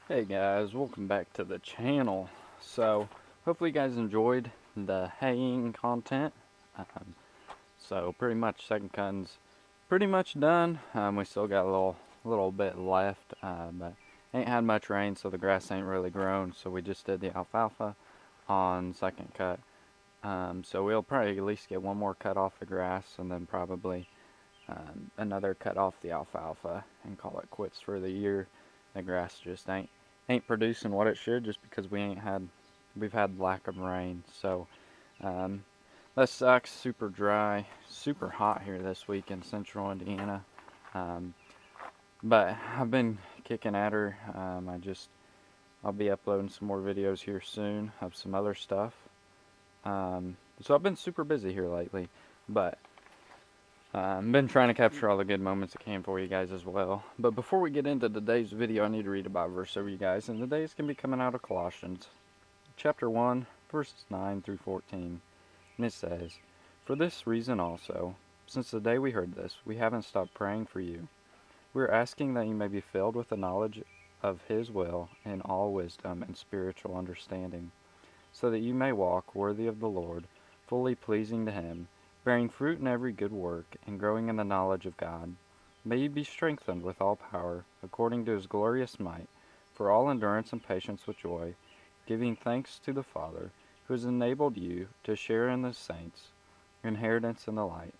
Hey guys, welcome back to the channel. So, hopefully you guys enjoyed the haying content. Um, pretty much second cutting's pretty much done. We still got a little bit left, but ain't had much rain, so the grass ain't really grown. So we just did the alfalfa on second cut. So we'll probably at least get one more cut off the grass, and then probably another cut off the alfalfa, and call it quits for the year. The grass just ain't producing what it should, just because we've had lack of rain. So um, that sucks. Super dry, super hot here this week in central Indiana. Um, but I've been kicking at her. I'll be uploading some more videos here soon of some other stuff. So I've been super busy here lately, but I've been trying to capture all the good moments I can for you guys as well. But before we get into today's video, I need to read a Bible verse over you guys, and today's going to be coming out of Colossians, chapter 1, verses 9 through 14. And it says, "For this reason also, since the day we heard this, we haven't stopped praying for you. We are asking that you may be filled with the knowledge of His will in all wisdom and spiritual understanding, so that you may walk worthy of the Lord, fully pleasing to Him, bearing fruit in every good work, and growing in the knowledge of God. May you be strengthened with all power, according to His glorious might, for all endurance and patience with joy, giving thanks to the Father, who has enabled you to share in the saints' inheritance in the light.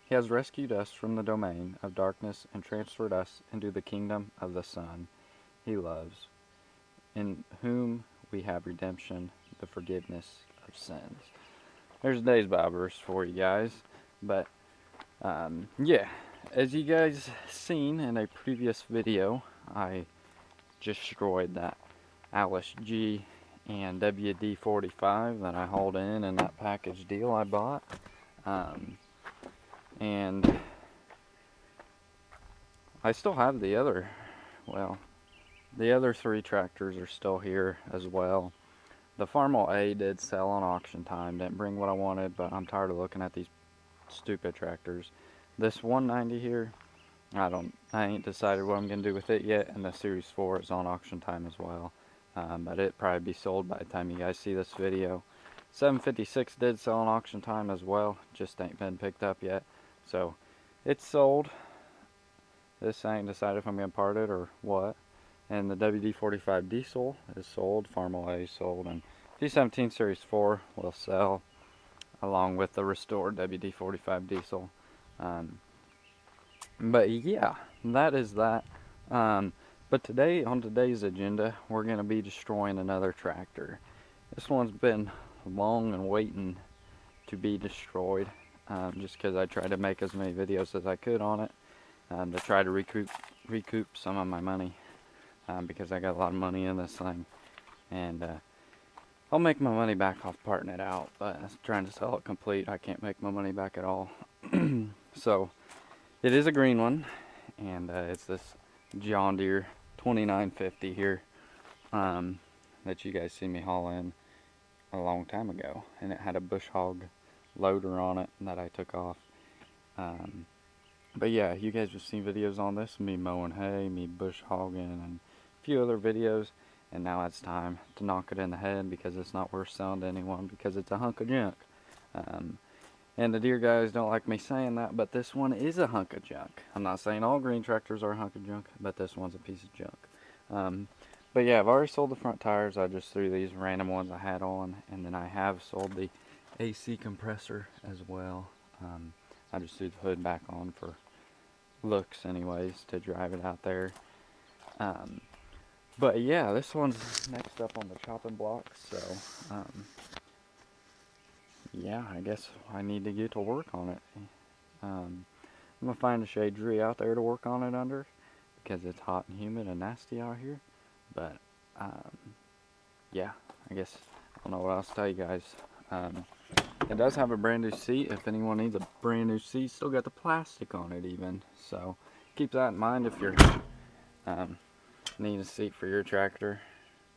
He has rescued us from the domain of darkness and transferred us into the kingdom of the Son He loves, in whom we have redemption, the forgiveness of sins." There's today's Bible verse for you guys. But yeah, as you guys seen in a previous video, I destroyed that Alice G and WD-45 that I hauled in that package deal I bought. And I still have the other three tractors are still here as well. The Farmall A did sell on auction time, didn't bring what I wanted, but I'm tired of looking at these stupid tractors. This 190 here, I ain't decided what I'm going to do with it yet, and the Series 4 is on auction time as well. But it'll probably be sold by the time you guys see this video. 756 did sell on auction time as well, just ain't been picked up yet. So, it's sold. This I ain't decided if I'm going to part it or what. And the WD-45 diesel is sold, Farmall A is sold, and G17 Series 4 will sell along with the restored WD-45 diesel. But yeah, that is that. But today, on today's agenda, we're going to be destroying another tractor. This one's been long and waiting to be destroyed, just because I tried to make as many videos as I could on it, to try to recoup some of my money. Because I got a lot of money in this thing, and I'll make my money back off parting it out, but trying to sell it complete, I can't make my money back at all. So it is a green one, and it's this John Deere 2950 here, that you guys see me haul in a long time ago, and it had a bush hog loader on it that I took off. But yeah, you guys have seen videos on this, me mowing hay, me bush hogging, and a few other videos, and now it's time to knock it in the head, because it's not worth selling to anyone, because it's a hunk of junk. And the Deere guys don't like me saying that, but this one is a hunk of junk. I'm not saying all green tractors are a hunk of junk, but this one's a piece of junk. But yeah, I've already sold the front tires. I just threw these random ones I had on, and then I have sold the AC compressor as well. I just threw the hood back on for looks anyways, to drive it out there. But yeah, this one's next up on the chopping block, so yeah, I guess I need to get to work on it. I'm gonna find a shade tree out there to work on it under, because it's hot and humid and nasty out here. But yeah, I guess I don't know what else to tell you guys. It does have a brand new seat. If anyone needs a brand new seat, still got the plastic on it even. So keep that in mind if you're need a seat for your tractor.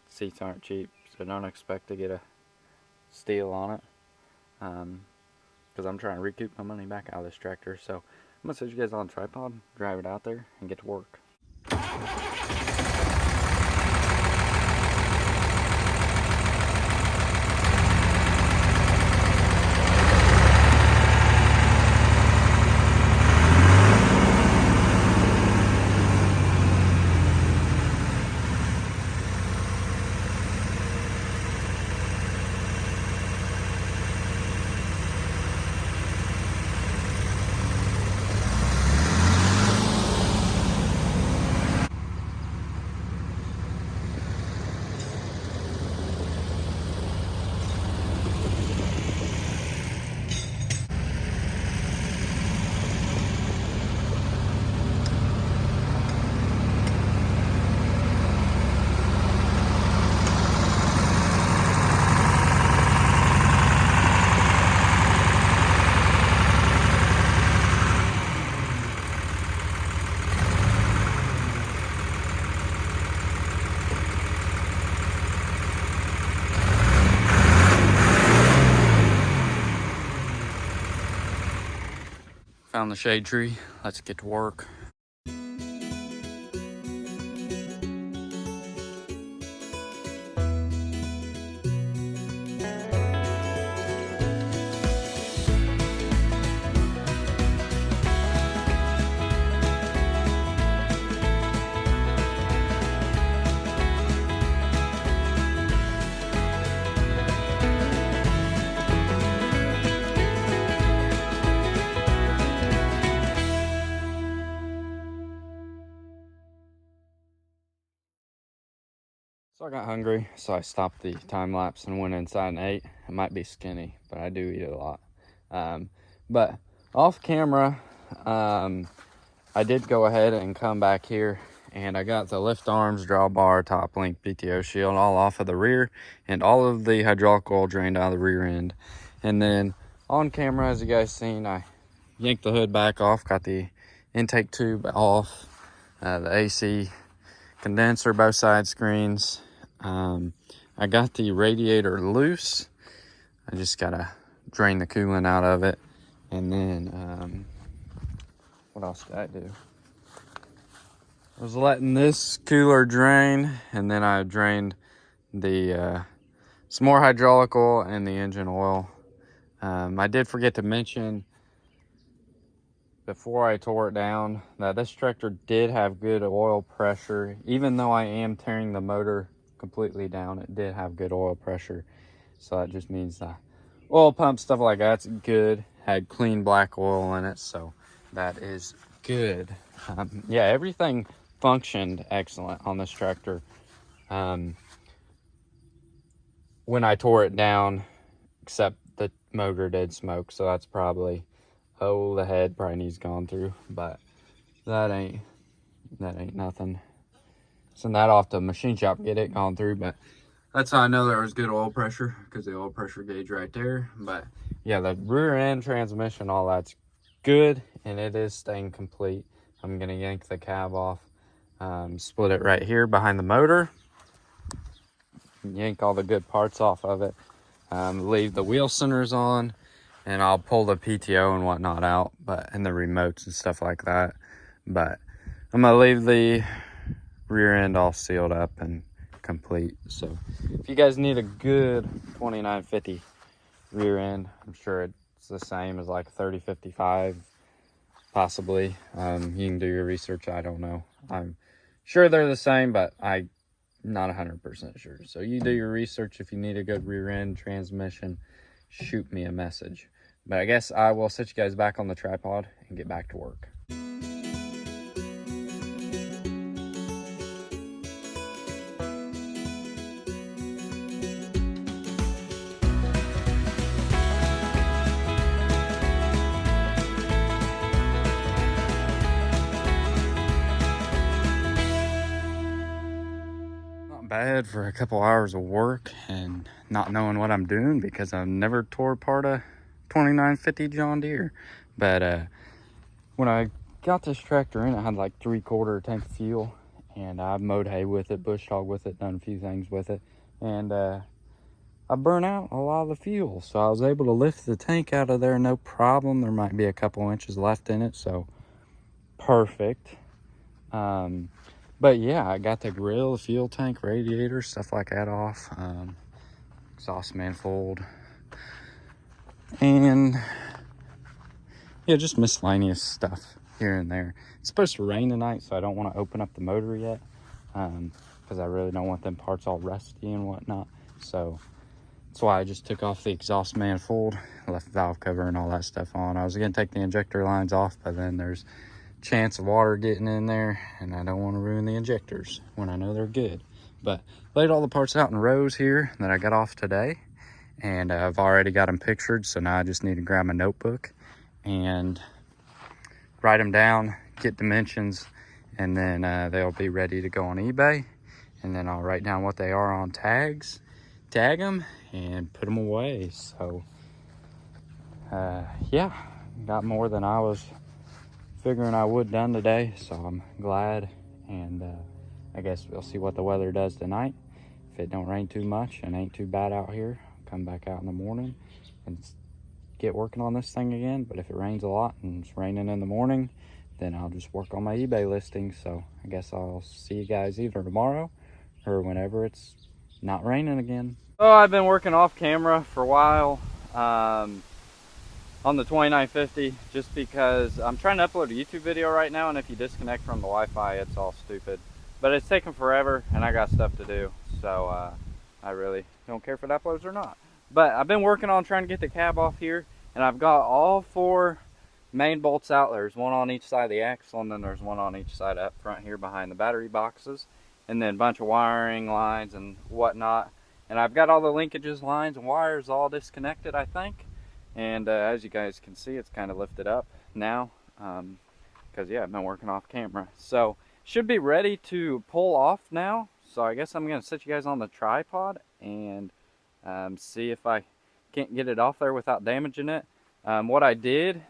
Seats aren't cheap, so don't expect to get a steal on it. Because I'm trying to recoup my money back out of this tractor. So I'm gonna set you guys on a tripod, drive it out there, and get to work. Found the shade tree. Let's get to work. So I got hungry, so I stopped the time lapse and went inside and ate. I might be skinny, but I do eat a lot. But off camera, I did go ahead and come back here, and I got the lift arms, drawbar, top link, PTO shield all off of the rear, and all of the hydraulic oil drained out of the rear end. And then on camera, as you guys seen, I yanked the hood back off, got the intake tube off, the AC condenser, both side screens. I got the radiator loose. I just gotta drain the coolant out of it. And then what else did I do? I was letting this cooler drain, and then I drained the some more hydraulic oil and the engine oil. I did forget to mention before I tore it down that this tractor did have good oil pressure. Even though I am tearing the motor completely down, it did have good oil pressure. So that just means the oil pump, stuff like that's good. Had clean black oil in it, so that is good. Yeah, everything functioned excellent on this tractor when I tore it down, except the motor did smoke, so that's probably, oh, the head probably needs gone through, but that ain't nothing. Send that off to the machine shop, get it gone through. But that's how I know there was good oil pressure, because the oil pressure gauge right there. But yeah, the rear end transmission, all that's good, and it is staying complete. I'm gonna yank the cab off, split it right here behind the motor, yank all the good parts off of it, leave the wheel centers on, and I'll pull the PTO and whatnot out, and the remotes and stuff like that. But I'm gonna leave the rear end all sealed up and complete. So if you guys need a good 2950 rear end, I'm sure it's the same as like 3055 possibly. You can do your research. I don't know, I'm sure they're the same, but I'm not 100% sure. So you do your research. If you need a good rear end transmission, shoot me a message. But I guess I will set you guys back on the tripod and get back to work. Bad for a couple hours of work and not knowing what I'm doing, because I've never tore apart a 2950 John Deere. But when I got this tractor in, it had like 3/4 tank of fuel, and I mowed hay with it, bush hog with it, done a few things with it, and I burnt out a lot of the fuel, so I was able to lift the tank out of there no problem. There might be a couple inches left in it, so perfect. But yeah, I got the grill, the fuel tank, radiator, stuff like that off, exhaust manifold, and yeah, just miscellaneous stuff here and there. It's supposed to rain tonight, so I don't want to open up the motor yet, because I really don't want them parts all rusty and whatnot. So that's why I just took off the exhaust manifold, left the valve cover and all that stuff on. I was gonna take the injector lines off, but then there's chance of water getting in there, and I don't want to ruin the injectors when I know they're good. But laid all the parts out in rows here that I got off today, and I've already got them pictured, so now I just need to grab my notebook and write them down, get dimensions, and then they'll be ready to go on eBay, and then I'll write down what they are on tags, tag them, and put them away. So yeah, got more than I was figuring I would done today, so I'm glad. And I guess we'll see what the weather does tonight. If it don't rain too much and ain't too bad out here, I'll come back out in the morning and get working on this thing again. But if it rains a lot and it's raining in the morning, then I'll just work on my eBay listing. So I guess I'll see you guys either tomorrow or whenever it's not raining again. So I've been working off camera for a while on the 2950, just because I'm trying to upload a YouTube video right now, and if you disconnect from the Wi-Fi, it's all stupid. But it's taking forever and I got stuff to do, so I really don't care if it uploads or not. But I've been working on trying to get the cab off here, and I've got all 4 main bolts out. There's one on each side of the axle, and then there's one on each side up front here behind the battery boxes, and then a bunch of wiring lines and whatnot. And I've got all the linkages, lines, and wires all disconnected, I think. And as you guys can see, it's kind of lifted up now because yeah, I've been working off camera. So should be ready to pull off now. So I guess I'm going to set you guys on the tripod and see if I can't get it off there without damaging it. What I did,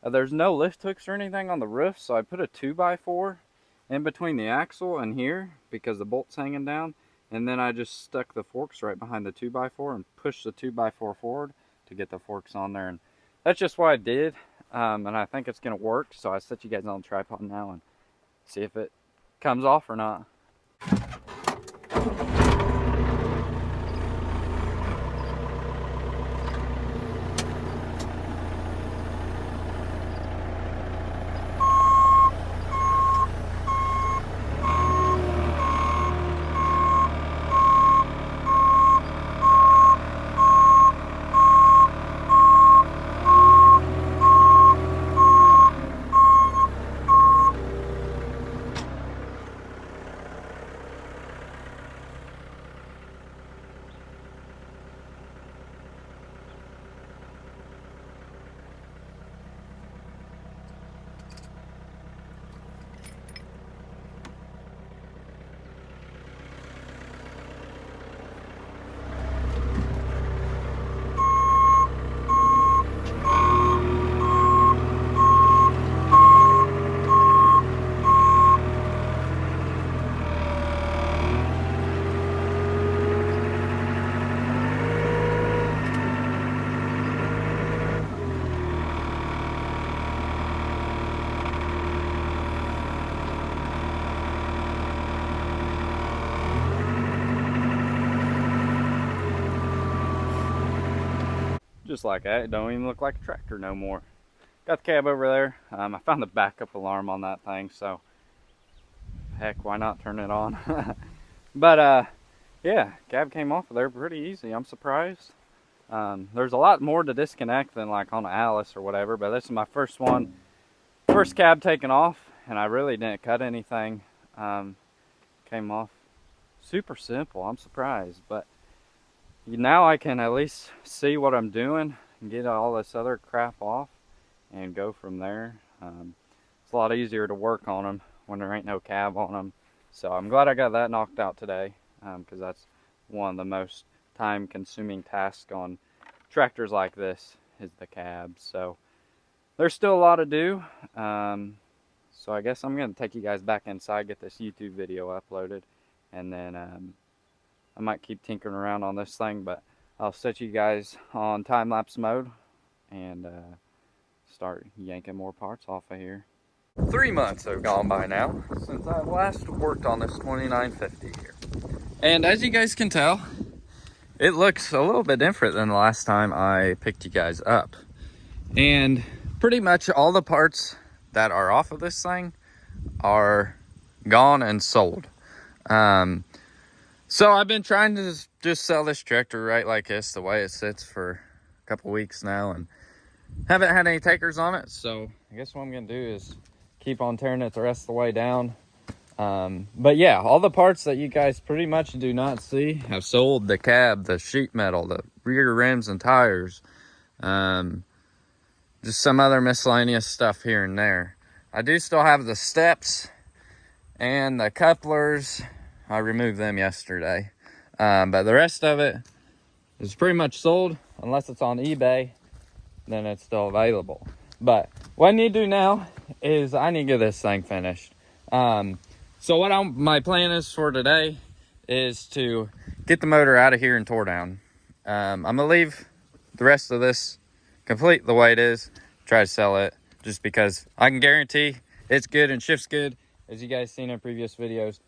there's no lift hooks or anything on the roof, so I put a 2x4 in between the axle and here because the bolt's hanging down. And then I just stuck the forks right behind the 2x4 and pushed the 2x4 forward to get the forks on there. And that's just what I did. And I think it's going to work. So I set you guys on the tripod now and see if it comes off or not. Just like that, it don't even look like a tractor no more. Got the cab over there. I found the backup alarm on that thing, so heck, why not turn it on? But yeah, cab came off of there pretty easy. I'm surprised. There's a lot more to disconnect than like on an Alice or whatever, but this is my first one, first cab taken off, and I really didn't cut anything. Came off super simple. I'm surprised, but now I can at least see what I'm doing and get all this other crap off and go from there. It's a lot easier to work on them when there ain't no cab on them. So I'm glad I got that knocked out today, because that's one of the most time consuming tasks on tractors like this is the cab. So there's still a lot to do. So I guess I'm going to take you guys back inside, get this YouTube video uploaded, and then I might keep tinkering around on this thing, but I'll set you guys on time-lapse mode and start yanking more parts off of here. 3 months have gone by now since I last worked on this 2950 here. And as you guys can tell, it looks a little bit different than the last time I picked you guys up. And pretty much all the parts that are off of this thing are gone and sold. So I've been trying to just sell this tractor right like this, the way it sits, for a couple weeks now, and haven't had any takers on it. So I guess what I'm gonna do is keep on tearing it the rest of the way down. But yeah, all the parts that you guys pretty much do not see have sold. The cab, the sheet metal, the rear rims and tires, just some other miscellaneous stuff here and there. I do still have the steps and the couplers. I removed them yesterday, but the rest of it is pretty much sold. Unless it's on eBay, then it's still available. But what I need to do now is I need to get this thing finished. So what my plan is for today is to get the motor out of here and tore down. I'm gonna leave the rest of this complete the way it is, try to sell it, just because I can guarantee it's good and shifts good. As you guys seen in previous videos,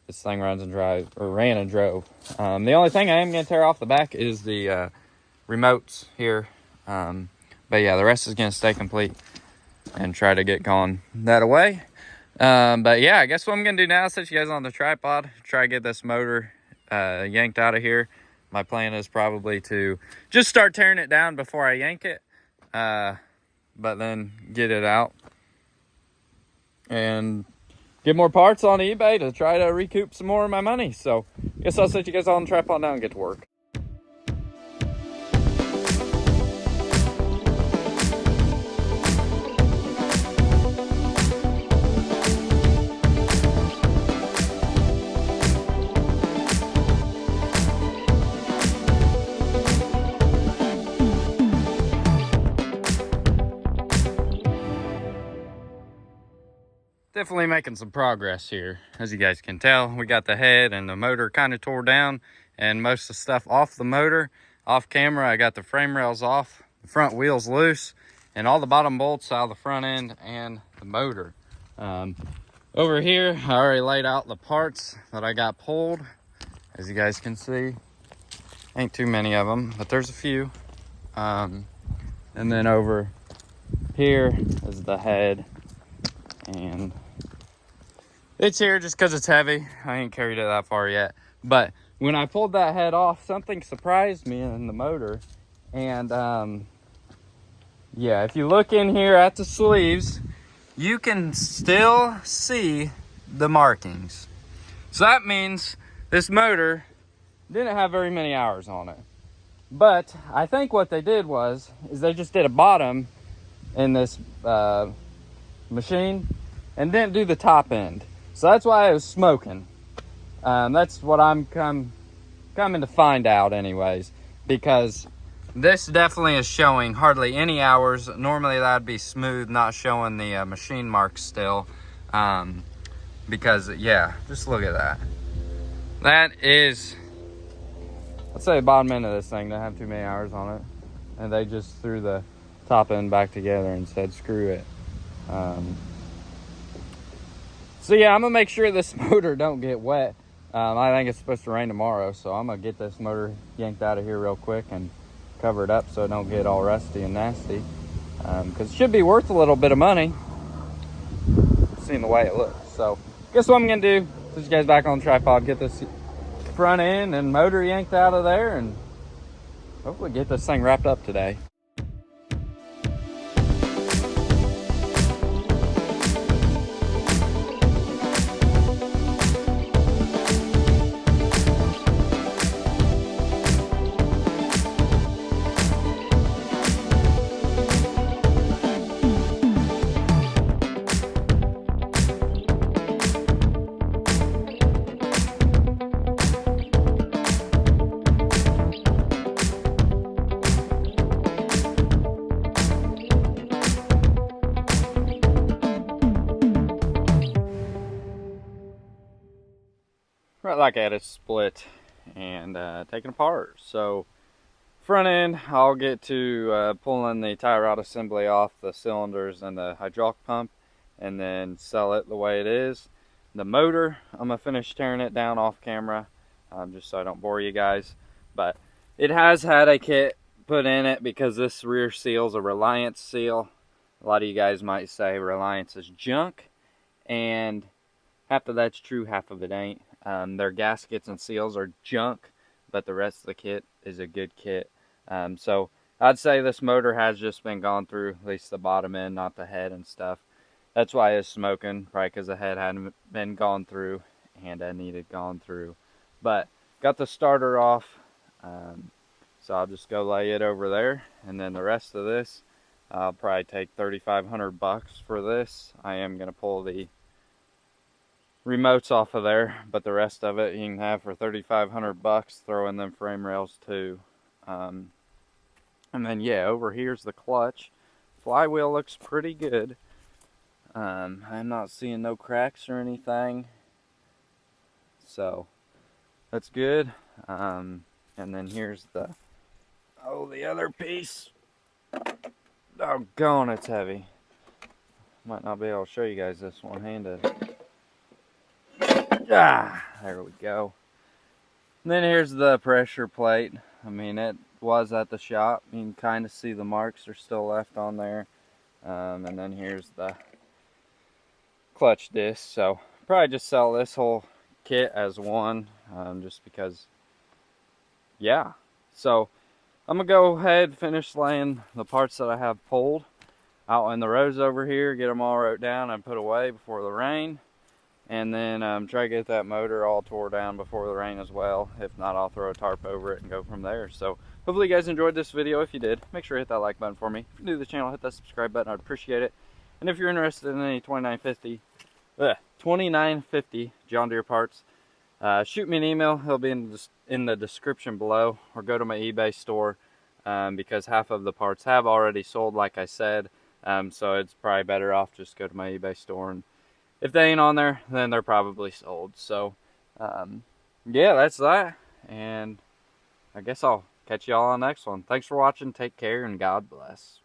this thing runs and drives, or ran and drove. The only thing I am going to tear off the back is the remotes here. But yeah, the rest is going to stay complete and try to get going that away. But yeah, I guess what I'm going to do now is set you guys on the tripod, try to get this motor yanked out of here. My plan is probably to just start tearing it down before I yank it, but then get it out and get more parts on eBay to try to recoup some more of my money. So I guess I'll set you guys on the tripod now and get to work. Definitely making some progress here. As you guys can tell, we got the head and the motor kind of tore down and most of the stuff off the motor. Off camera, I got the frame rails off, the front wheels loose, and all the bottom bolts out of the front end and the motor. Over here, I already laid out the parts that I got pulled. As you guys can see, ain't too many of them, but there's a few. And then over here is the head, and it's here just because it's heavy. I ain't carried it that far yet. But when I pulled that head off, something surprised me in the motor. And yeah, if you look in here at the sleeves, you can still see the markings. So that means this motor didn't have very many hours on it. But I think what they did is they just did a bottom in this machine and didn't do the top end. So that's why it was smoking. That's what I'm coming to find out anyways, because this definitely is showing hardly any hours. Normally that'd be smooth, not showing the machine marks still. Because yeah, just look at that. That is, let's say the bottom end of this thing doesn't have too many hours on it. And they just threw the top end back together and said, screw it. So yeah, I'm gonna make sure this motor don't get wet. I think it's supposed to rain tomorrow, so I'm gonna get this motor yanked out of here real quick and cover it up so it don't get all rusty and nasty. Because it should be worth a little bit of money, seeing the way it looks. So guess what I'm gonna do, put you guys back on the tripod, get this front end and motor yanked out of there, and hopefully get this thing wrapped up today. Right, like I had it split and taken apart. So front end, I'll get to pulling the tie rod assembly off the cylinders and the hydraulic pump, and then sell it the way it is. The motor, I'm gonna finish tearing it down off camera, just so I don't bore you guys. But it has had a kit put in it because this rear seal is a Reliance seal. A lot of you guys might say Reliance is junk, and half of that's true, half of it ain't. Their gaskets and seals are junk, but the rest of the kit is a good kit. So I'd say this motor has just been gone through, at least the bottom end, not the head and stuff. That's why it's smoking, probably because the head hadn't been gone through and I needed gone through. But got the starter off, so I'll just go lay it over there, and then the rest of this, I'll probably take $3,500 for this. I am going to pull the remotes off of there, but the rest of it you can have for $3,500. Throw in them frame rails too. And then yeah, over here's the clutch. Flywheel looks pretty good. I'm not seeing no cracks or anything, so that's good. And then here's the other piece. Doggone, it's heavy. Might not be able to show you guys this one-handed. Ah, there we go. And then here's the pressure plate. I mean, it was at the shop. You can kind of see the marks are still left on there. And then here's the clutch disc. So probably just sell this whole kit as one, just because, yeah. So I'm gonna go ahead and finish laying the parts that I have pulled out in the rows over here, get them all wrote down and put away before the rain, and then try to get that motor all tore down before the rain as well. If not, I'll throw a tarp over it and go from there. So hopefully you guys enjoyed this video. If you did, make sure to hit that like button for me. If you're new to the channel, hit that subscribe button. I'd appreciate it. And if you're interested in any 2950 John Deere parts, shoot me an email. It'll be in the description below, or go to my eBay store, because half of the parts have already sold, like I said. So it's probably better off just go to my eBay store, and if they ain't on there, then they're probably sold. So yeah, that's that, and I guess I'll catch y'all on the next one. Thanks for watching. Take care, and God bless.